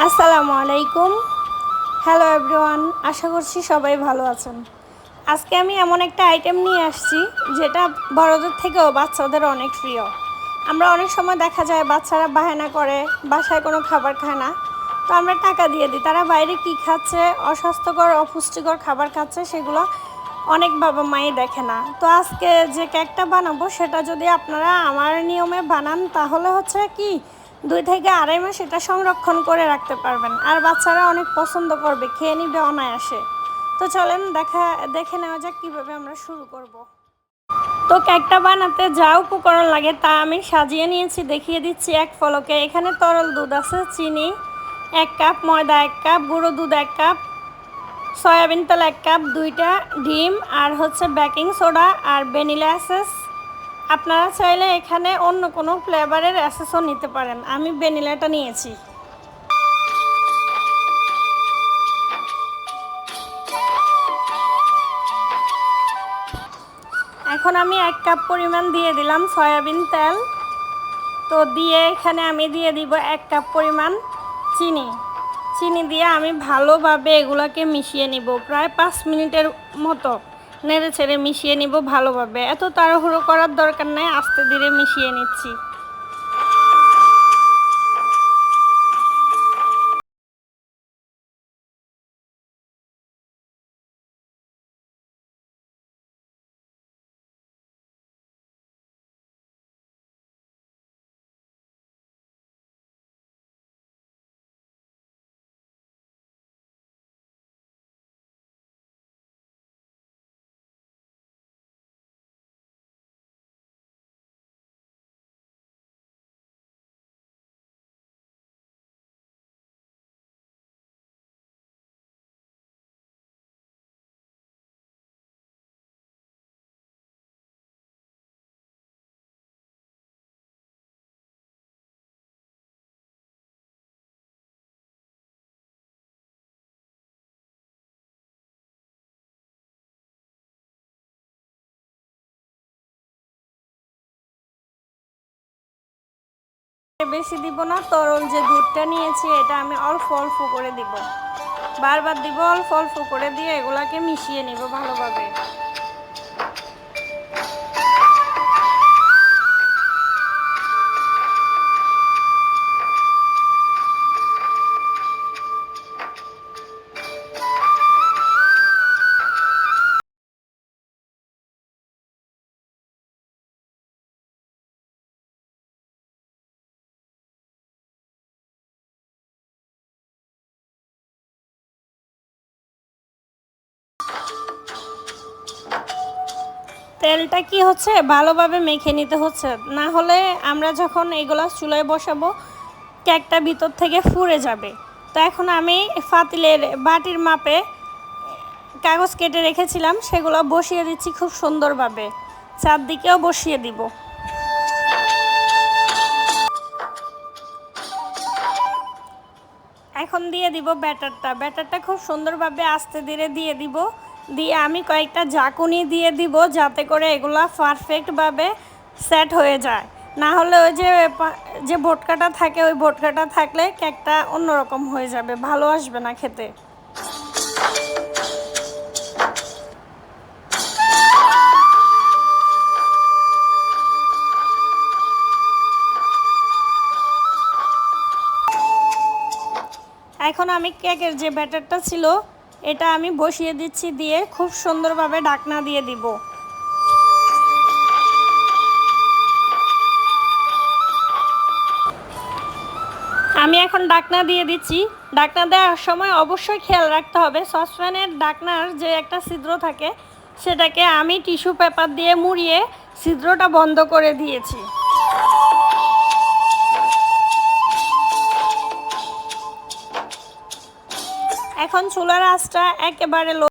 আসসালামু আলাইকুম। Hello everyone, আশা করছি সবাই ভালো আছেন। আজকে আমি এমন একটা আইটেম নিয়ে আসছি যেটা বড়দের থেকেও বাচ্চাদের অনেক প্রিয়। আমরা অনেক সময় দেখা যায় বাচ্চারা বাহানা করে, বাসায় কোনো খাবার খায় না, তো আমরা টাকা দিয়ে দিই। তারা বাইরে কী খাচ্ছে, অস্বাস্থ্যকর অপুষ্টিকর খাবার খাচ্ছে, সেগুলো অনেক বাবা মাই দেখে না। তো আজকে যে কেকটা বানাবো সেটা যদি আপনারা আমার নিয়মে বানান তাহলে হচ্ছে কি 2 থেকে আড়াই মাস এটা সংরক্ষণ করে রাখতে পারবেন, আর বাচ্চারা অনেক পছন্দ করবে, খেয়ে নিবে অনায়াসে। তো চলেন দেখে নেওয়া যাক কীভাবে আমরা শুরু করব। তো কেকটা বানাতে যা উপকরণ লাগে তা আমি সাজিয়ে নিয়েছি, দেখিয়ে দিচ্ছি এক ফলকে। এখানে তরল দুধ আছে, চিনি 1 কাপ, ময়দা 1 কাপ, গুঁড়ো দুধ 1 কাপ, সয়াবিন তেল 1 কাপ, 2টা ডিম, আর হচ্ছে বেকিং সোডা আর ভ্যানিলা এসেন্স। আপনারা চাইলে এখানে অন্য কোনো ফ্লেভারের এসেন্সও নিতে পারেন, আমি ভ্যানিলাটা নিয়েছি। এখন আমি 1 কাপ পরিমাণ দিয়ে দিলাম সয়াবিন তেল। তো দিয়ে এখানে আমি দিয়ে দিব 1 কাপ পরিমাণ চিনি। চিনি দিয়ে আমি ভালোভাবে এগুলোকে মিশিয়ে নিব, প্রায় 5 মিনিটের মতো নেড়ে ছেড়ে মিশিয়ে নিব ভালোভাবে। এত তাড়াহুড়ো করার দরকার নেই, আস্তে ধীরে মিশিয়ে নিচ্ছি। বেশি দিব না, তরল যে দুধটা নিয়েছি এটা আমি অল্প অল্প করে দিব, বারবার দিব, অল্প অল্প করে দিয়ে এগুলাকে মিশিয়ে নিব ভালোভাবে। তেলটা কি হচ্ছে ভালোভাবে মেখে নিতে হচ্ছে, না হলে আমরা যখন এগুলো চুলায় বসাবো কেকটা ভিতর থেকে ফুরে যাবে। তো এখন আমি পাতিলের বাটির মাপে কাগজ কেটে রেখেছিলাম সেগুলো বসিয়ে দিচ্ছি খুব সুন্দরভাবে, চারদিকেও বসিয়ে দিব। এখন দিয়ে দিব ব্যাটারটা খুব সুন্দরভাবে আস্তে ধীরে দিয়ে দিব। দিয়ে আমি কয়েকটা ঝাঁকুনি দিয়ে দিব যাতে করে এগুলা পারফেক্টভাবে সেট হয়ে যায়। না হলে ওই যে ভটকাটা থাকে, ওই ভটকাটা থাকলে কেকটা অন্যরকম হয়ে যাবে, ভালো আসবে না খেতে। এখন আমি কেকের যে ব্যাটারটা ছিল এটা আমি বসিয়ে দিচ্ছি, দিয়ে খুব সুন্দরভাবে ঢাকনা দিয়ে দিব। আমি এখন ঢাকনা দিয়ে দিচ্ছি। ঢাকনা দেওয়ার সময় অবশ্যই খেয়াল রাখতে হবে সসপ্যানের ঢাকনার যে একটা ছিদ্র থাকে সেটাকে আমি টিস্যু পেপার দিয়ে মুড়িয়ে ছিদ্রটা বন্ধ করে দিয়েছি। এখন চুলার আঁচটা একেবারে লো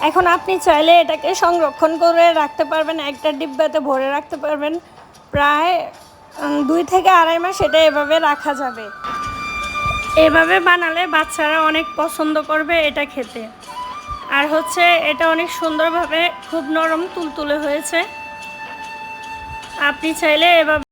এখন আপনি চাইলে এটাকে সংরক্ষণ করে রাখতে পারবেন, একটা ডিব্বাতে ভরে রাখতে পারবেন, প্রায় 2 থেকে আড়াই মাস এটা এভাবে রাখা যাবে। এভাবে বানালে বাচ্চারা অনেক পছন্দ করবে এটা খেতে। আর হচ্ছে এটা অনেক সুন্দরভাবে খুব নরম তুলতুলে হয়েছে। আপনি চাইলে এভাবে